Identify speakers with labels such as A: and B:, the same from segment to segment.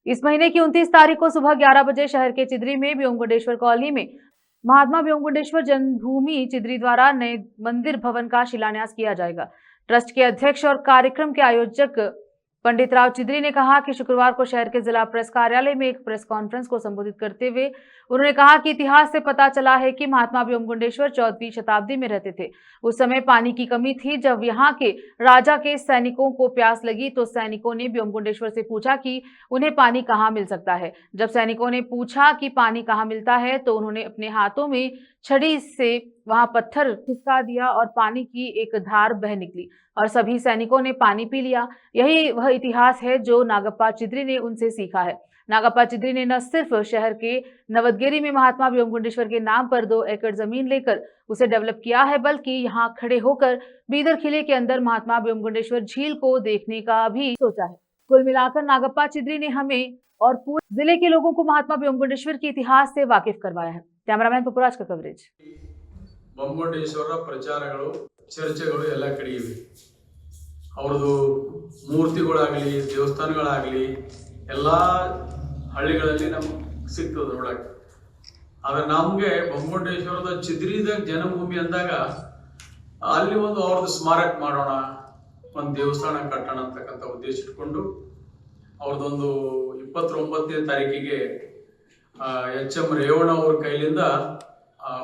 A: इस महीने की 29 तारीख को सुबह 11 बजे शहर के चिदरी में व्योमगुंडेश्वर कॉलोनी में महात्मा व्योमगुंडेश्वर जन्मभूमि चिदरी द्वारा नए मंदिर भवन का शिलान्यास किया जाएगा। ट्रस्ट के अध्यक्ष और कार्यक्रम के आयोजक पंडित राव चिदरी ने कहा कि शुक्रवार को शहर के जिला प्रेस कार्यालय में एक प्रेस कॉन्फ्रेंस को संबोधित करते हुए उन्होंने कहा कि इतिहास से पता चला है कि महात्मा व्योमगुंडेश्वर 14वीं शताब्दी में रहते थे। उस समय पानी की कमी थी। जब यहाँ के राजा के सैनिकों को प्यास लगी तो सैनिकों ने व्योमगुंडेश्वर से पूछा कि उन्हें पानी कहाँ मिल सकता है। जब सैनिकों ने पूछा कि पानी कहाँ मिलता है तो उन्होंने अपने हाथों में छड़ी से वहां पत्थर खिसका दिया और पानी की एक धार बह निकली और सभी सैनिकों ने पानी पी लिया। यही वह इतिहास है जो नागप्पा चिदरी ने उनसे सीखा है। नागप्पा चिदरी ने न सिर्फ शहर के नवदगिरी में महात्मा व्योमगुंडेश्वर के नाम पर 2 एकड़ जमीन लेकर उसे डेवलप किया है, बल्कि यहाँ खड़े होकर बीदर किले के अंदर महात्मा व्योमगुंडेश्वर झील को देखने का भी सोचा है। कुल मिलाकर नागप्पा चिदरी ने हमें और पूरे जिले के लोगों को महात्मा व्योमगुंडेश्वर के इतिहास से वाकिफ करवाया है। कैमरामैन पपुराज का कवरेज।
B: ಬೊಮ್ಮಗುಂಡೇಶ್ವರ ಪ್ರಚಾರಗಳು ಚರ್ಚೆಗಳು ಎಲ್ಲ ಕಡೆ ಇವೆ. ಅವರದು ಮೂರ್ತಿಗಳಾಗಲಿ ದೇವಸ್ಥಾನಗಳಾಗಲಿ ಎಲ್ಲ ಹಳ್ಳಿಗಳಲ್ಲಿ ನಮ್ಗೆ ಸಿಗ್ತದೆ ನೋಡಕ್ಕೆ. ಆದರೆ ನಮಗೆ ಬೊಮ್ಮಗುಂಡೇಶ್ವರದ ಚಿದ್ರಿದ ಜನ್ಮಭೂಮಿ ಅಂದಾಗ ಅಲ್ಲಿ ಒಂದು ಅವ್ರದ್ದು ಸ್ಮಾರಕ ಮಾಡೋಣ, ಒಂದು ದೇವಸ್ಥಾನ ಕಟ್ಟೋಣ ಅಂತಕ್ಕಂಥ ಉದ್ದೇಶ ಇಟ್ಕೊಂಡು ಅವ್ರದ್ದೊಂದು 29ನೇ ತಾರೀಕಿಗೆ ಎಚ್.ಎಂ. ರೇವಣ್ಣ ಅವ್ರ ಕೈಲಿಂದ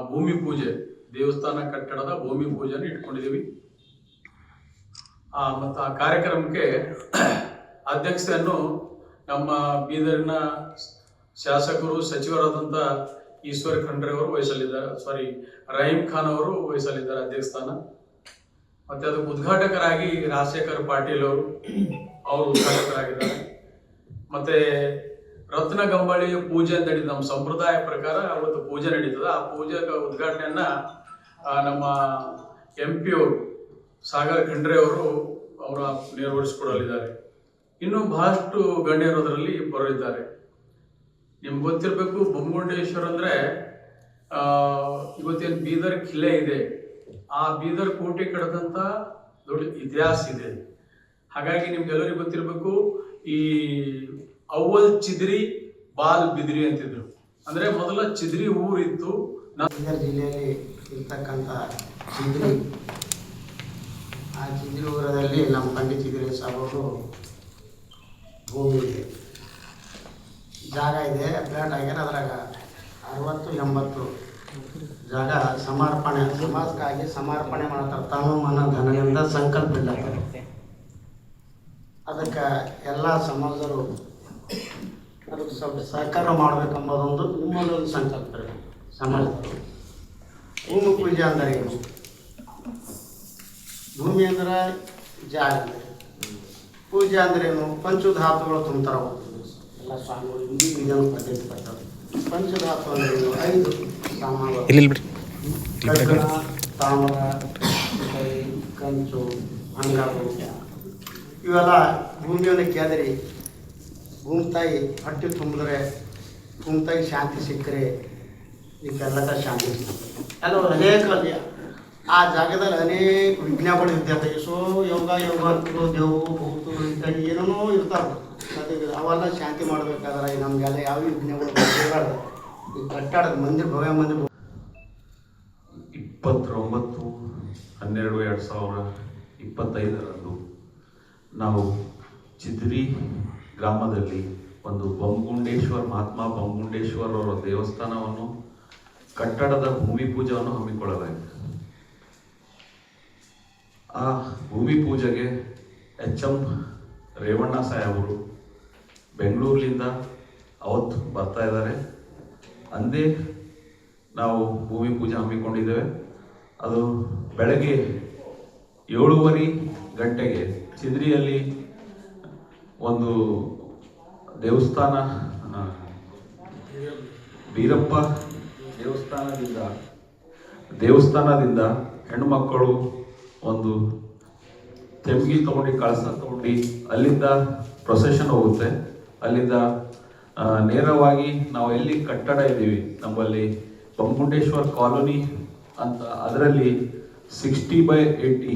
B: ಭೂಮಿ ಪೂಜೆ, ದೇವಸ್ಥಾನ ಕಟ್ಟಡದ ಭೂಮಿ ಪೂಜೆನ ಇಟ್ಕೊಂಡಿದ್ದೀವಿ. ಮತ್ತು ಆ ಕಾರ್ಯಕ್ರಮಕ್ಕೆ ಅಧ್ಯಕ್ಷತೆಯನ್ನು ನಮ್ಮ ಬೀದರಿನ ಶಾಸಕರು ಸಚಿವರಾದಂಥ ಈಶ್ವರ್ ಖಂಡ್ರೆ ಅವರು ವಹಿಸಲಿದ್ದಾರೆ, ರಹೀಂ ಖಾನ್ ಅವರು ವಹಿಸಲಿದ್ದಾರೆ ಅಧ್ಯಕ್ಷಸ್ಥಾನ. ಮತ್ತು ಅದಕ್ಕೆ ಉದ್ಘಾಟಕರಾಗಿ ರಾಜಶೇಖರ್ ಪಾಟೀಲ್ ಅವರು ಉದ್ಘಾಟಕರಾಗಿದ್ದಾರೆ. ಮತ್ತು ರತ್ನಗಂಬಳಿ ಪೂಜೆ ಅಂತ ನಡೀತದೆ. ನಮ್ಮ ಸಂಪ್ರದಾಯ ಪ್ರಕಾರ ಅವತ್ತು ಪೂಜೆ ನಡೀತದೆ. ಆ ಪೂಜೆ ಉದ್ಘಾಟನೆಯನ್ನ ನಮ್ಮ MP ಅವರು ಸಾಗರ್ ಖಂಡ್ರೆ ಅವರು ನೆರವೇರಿಸಿಕೊಡಲಿದ್ದಾರೆ. ಇನ್ನು ಬಹಳಷ್ಟು ಗಣ್ಯರು ಅದರಲ್ಲಿ ಬರಲಿದ್ದಾರೆ. ನಿಮ್ಗೆ ಗೊತ್ತಿರಬೇಕು, ಬೊಮ್ಮಗುಂಡೇಶ್ವರ ಅಂದ್ರೆ ಇವತ್ತೇನು ಬೀದರ್ ಕಿಲೆ ಇದೆ, ಆ ಬೀದರ್ ಕೋಟೆ ಕಡದಂತ ದೊಡ್ಡ ಇತಿಹಾಸ ಇದೆ. ಹಾಗಾಗಿ ನಿಮ್ಗೆಲ್ಲರಿಗೂ ಗೊತ್ತಿರಬೇಕು, ಈ ಅವ್ವಲ್ ಚಿದ್ರಿ ಬಾಲ್ ಬಿದ್ರಿ ಅಂತಿದ್ರು. ಅಂದ್ರೆ ಮೊದಲ ಚಿದ್ರಿ ಊರಿತ್ತು.
C: ಬೀದರ್ ಜಿಲ್ಲೆಯಲ್ಲಿ ಇರ್ತಕ್ಕಂಥ ಚಿದ್ರಿ, ಆ ಚಿದ್ರಿ ಊರಲ್ಲಿ ನಮ್ಮ ಪಂಡಿತ್ ಚಿದ್ರಿ ಸಾಹೇಬರು ಭೂಮಿ ಇದೆ, ಜಾಗ ಇದೆ, ಫ್ಲಾಟ್ ಆಗ್ಯಾರ. ಅದ್ರಾಗ 60-80 ಜಾಗ ಸಮಾಜಕ್ಕಾಗಿ ಸಮರ್ಪಣೆ ಮಾಡ್ತಾರೆ. ತನು ಮನ ಧನದಿಂದ ಸಂಕಲ್ಪ ಇಲ್ಲ. ಅದಕ್ಕೆ ಎಲ್ಲ ಸಮಾಜರು ಅದಕ್ಕೆ ಸ್ವಲ್ಪ ಸಹಕಾರ ಮಾಡಬೇಕೆಂಬುದೊಂದು ನಿಮ್ಮಲ್ಲೊಂದು ಸಂಕಲ್ಪ ಇರಬೇಕು ಸಮಾಜದವರು. ಭೂಮಿ ಪೂಜೆ ಅಂದರೆ ಏನು? ಭೂಮಿ ಅಂದ್ರೆ ಜಾಗ, ಪೂಜೆ ಅಂದ್ರೆ ಏನು? ಪಂಚಧಾತುಗಳು ತುಂಬ್ತಾರೆ ಎಲ್ಲ ಸ್ವಾಮಿಗಳು. ಇದನ್ನು ಪದ್ಧತಿ ಬರ್ತಾರೆ. ಪಂಚಧಾತು ಅಂದ್ರೆ ಏನು? 5 ಸಾಮಾನುಗಳು: ಕಬ್ಬಿಣ, ತಾಮ್ರ, ಕಂಚು, ಅಂಗಾರು. ಇವೆಲ್ಲ ಭೂಮಿಯನ್ನು ಕೆದರಿ ಭೂಮಿ ತಾಯಿ ಹೊಟ್ಟೆ ತುಂಬಿದ್ರೆ, ಭೂಮಿ ತಾಯಿ ಶಾಂತಿ ಸಿಕ್ಕರೆ ಇದಕ್ಕೆಲ್ಲ ಶಾಂತಿ ಸಿಗ್ತದೆ. ಎಲ್ಲ ಅನೇಕ ಆ ಜಾಗದಲ್ಲಿ ಅನೇಕ ವಿಜ್ಞಾಪನೆ ಇರ್ತದೆ. ಯೋಗ ಅಂತೂ ದೇವು ಭೂತು ಇತ್ಯಾದಿ ಏನೇನೋ ಇರ್ತಾವೆ. ಅವೆಲ್ಲ ಶಾಂತಿ ಮಾಡಬೇಕಾದ್ರೆ ನಮಗೆಲ್ಲ ಯಾವ ವಿಘ್ನಗಳು ಬರಬಾರ್ದು. ಈ ಕಟ್ಟಡದ ಮಂದಿರ, ಭವ್ಯ ಮಂದಿರ
D: 29/12/2025 ನಾವು ಚಿದ್ರಿ ಗ್ರಾಮದಲ್ಲಿ ಒಂದು ಮಹಾತ್ಮ ಬೊಮ್ಮಗುಂಡೇಶ್ವರ ಅವರ ದೇವಸ್ಥಾನವನ್ನು ಕಟ್ಟಡದ ಭೂಮಿ ಪೂಜೆಯನ್ನು ಹಮ್ಮಿಕೊಳ್ಳಲಾಗಿದೆ. ಆ ಭೂಮಿ ಪೂಜೆಗೆ ಎಚ್.ಎಂ. ರೇವಣ್ಣ ಸಾಹೇಬರು ಬೆಂಗಳೂರಿನಿಂದ ಅವತ್ತು ಬರ್ತಾ ಇದ್ದಾರೆ. ಅಂದೇ ನಾವು ಭೂಮಿ ಪೂಜೆ ಹಮ್ಮಿಕೊಂಡಿದ್ದೇವೆ. ಅದು ಬೆಳಗ್ಗೆ 7:30 ಗಂಟೆಗೆ ಚಿದ್ರಿಯಲ್ಲಿ ಒಂದು ದೇವಸ್ಥಾನ, ಬೀರಪ್ಪ ದೇವಸ್ಥಾನದಿಂದ ಹೆಣ್ಣುಮಕ್ಕಳು ಒಂದು ತೆಂಗಿ ತಗೊಂಡು, ಕಳಸ ತಗೊಂಡು ಅಲ್ಲಿಂದ ಪ್ರೊಸೆಷನ್ ಹೋಗುತ್ತೆ. ಅಲ್ಲಿಂದ ನೇರವಾಗಿ ನಾವು ಎಲ್ಲಿ ಕಟ್ಟಡ ಇದ್ದೀವಿ ನಮ್ಮಲ್ಲಿ ಬೊಮ್ಮಗುಂಡೇಶ್ವರ ಕಾಲೋನಿ ಅಂತ, ಅದರಲ್ಲಿ 60/80